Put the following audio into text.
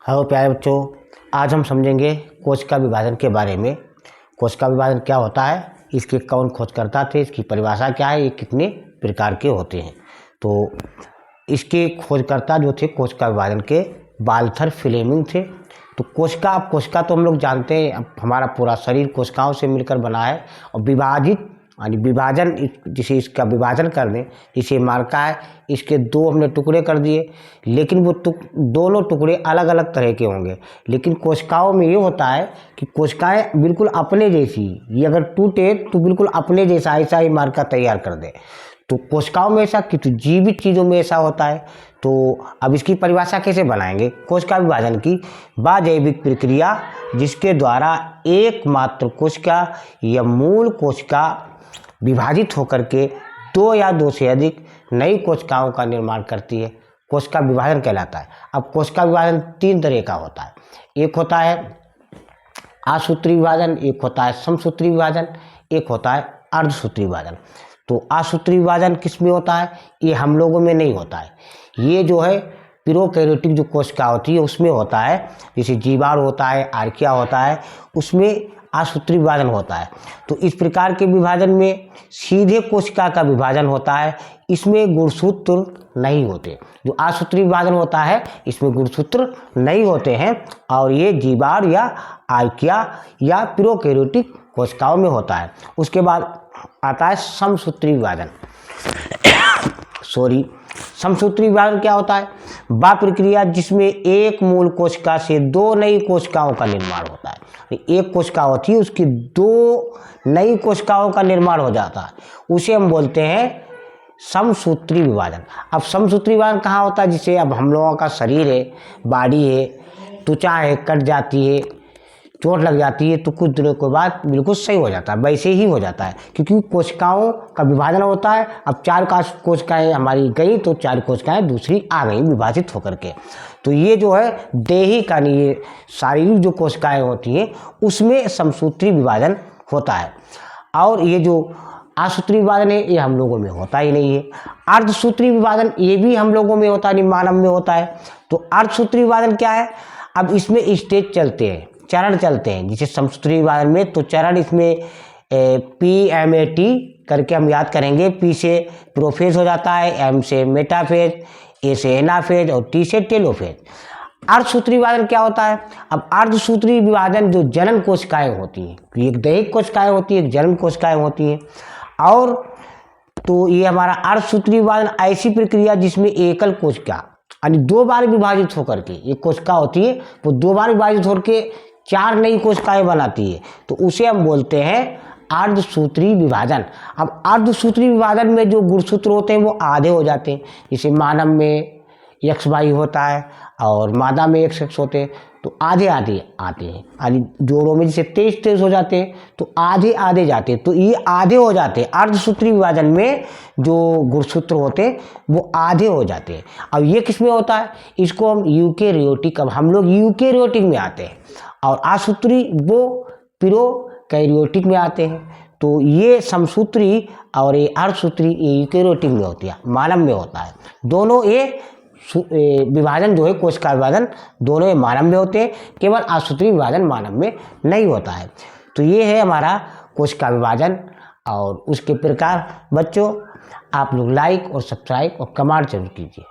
Hello प्यारे बच्चों, आज हम समझेंगे कोशिका विभाजन के बारे में। कोशिका विभाजन क्या होता है, इसके कौन खोजकर्ता थे, इसकी परिभाषा क्या है, ये कितने प्रकार के होते हैं। तो इसके खोजकर्ता जो थे कोशिका विभाजन के, वाल्थर फ्लेमिंग थे। तो कोशिका तो हम लोग जानते हैं, हमारा पूरा शरीर कोशिकाओं से मिलकर बना है और विभाजित यानी विभाजन, जिसे इसका विभाजन कर दें, जिसे मार्का है, इसके दो हमने टुकड़े कर दिए, लेकिन वो दोनों टुकड़े अलग अलग तरह के होंगे। लेकिन कोशिकाओं में ये होता है कि कोशिकाएं बिल्कुल अपने जैसी, ये अगर टूटे तो बिल्कुल अपने जैसा ऐसा ही मार्का तैयार कर दे। तो कोशिकाओं में ऐसा, कि तो जीवित चीज़ों में ऐसा होता है। तो अब इसकी परिभाषा कैसे बनाएंगे कोशिका विभाजन की? जैविक प्रक्रिया जिसके द्वारा एकमात्र कोशिका या मूल कोशिका विभाजित होकर के दो या दो से अधिक नई कोशिकाओं का निर्माण करती है, कोशिका विभाजन कहलाता है। अब कोशिका विभाजन तीन तरह का होता है। एक होता है आसूत्री विभाजन, एक होता है समसूत्री विभाजन, एक होता है अर्धसूत्री विभाजन। तो आसूत्री विभाजन किस में होता है? ये हम लोगों में नहीं होता है। ये जो है प्रोकैरियोटिक जो कोशिका होती है उसमें होता है, जैसे जीवाणु होता है, आर्किया होता है, उसमें आसूत्री विभाजन होता है। तो इस प्रकार के विभाजन में सीधे कोशिका का विभाजन होता है, इसमें गुणसूत्र नहीं होते। जो आसूत्री विभाजन होता है इसमें गुणसूत्र नहीं होते हैं और ये जीवाणु या आर्किया या प्रोकैरियोटिक कोशिकाओं में होता है। उसके बाद आता है समसूत्री विभाजन। समसूत्री विभाजन क्या होता है? वह प्रक्रिया जिसमें एक मूल कोशिका से दो नई कोशिकाओं का निर्माण होता है। एक कोशिका होती है, उसकी दो नई कोशिकाओं का निर्माण हो जाता है, उसे हम बोलते हैं समसूत्री विभाजन। अब समसूत्री विभाजन कहाँ होता है? जिसे अब हम लोगों का शरीर है, बॉडी है, त्वचा है, कट जाती है, चोट लग जाती है, तो कुछ दिनों के बाद बिल्कुल सही हो जाता है, वैसे ही हो जाता है, क्योंकि कोशिकाओं का विभाजन होता है। अब चार कोशिकाएं हमारी गई तो चार कोशिकाएं दूसरी आ गई विभाजित होकर के। तो ये जो है दैहिक यानी ये शारीरिक जो कोशिकाएं होती हैं उसमें समसूत्री विभाजन होता है। और ये जो आसूत्री विभाजन है ये हम लोगों में होता ही नहीं है। अर्धसूत्री विभाजन ये भी हम लोगों में होता नहीं, मानव में होता है। तो अर्धसूत्री विभाजन क्या है? अब इसमें स्टेज चलते हैं, चरण चलते हैं। जैसे समसूत्री विभाजन में तो चरण इसमें PMAT करके हम याद करेंगे। P से प्रोफेज हो जाता है, M से मेटाफेज, A से एनाफेज और T से टेलोफेज। अर्धसूत्री विभाजन क्या होता है? अब अर्धसूत्री विभाजन जो जनन कोशिकाएं होती हैं, एक दैहिक कोशिकाएं होती है, एक जनन कोशिकाएं होती हैं। और तो ये हमारा अर्धसूत्री विभाजन ऐसी प्रक्रिया जिसमें एकल कोशिका यानी दो बार विभाजित होकर के एक कोशिका होती है, वो दो बार विभाजित होकर चार नई कोशिकाएं बनाती है, तो उसे हम बोलते हैं अर्धसूत्री विभाजन। अब अर्धसूत्री विभाजन में जो गुणसूत्र होते हैं वो आधे हो जाते हैं। जैसे मानव में XY होता है और मादा में XX होते हैं, तो आधे आधे आते हैं। यानी जोड़ों में जैसे 23 हो जाते हैं तो आधे आधे जाते हैं, तो ये आधे हो जाते हैं। अर्धसूत्री विभाजन में जो गुणसूत्र होते हैं वो आधे हो जाते हैं। अब ये किस में होता है? इसको हम यूकेरियोटिक, अब हम लोग यूकेरियोटिक में आते हैं और आसूत्री वो प्रोकैरियोटिक में आते हैं। तो ये समसूत्री और ये अर्धसूत्री ये यूकेरियोटिक में होती है, मानव में होता है। दोनों ये विभाजन जो है कोशिका विभाजन दोनों मानव में होते हैं, केवल आसूत्री विभाजन मानव में नहीं होता है। तो ये है हमारा कोशिका विभाजन और उसके प्रकार। बच्चों आप लोग लाइक और सब्सक्राइब और कमेंट जरूर कीजिए।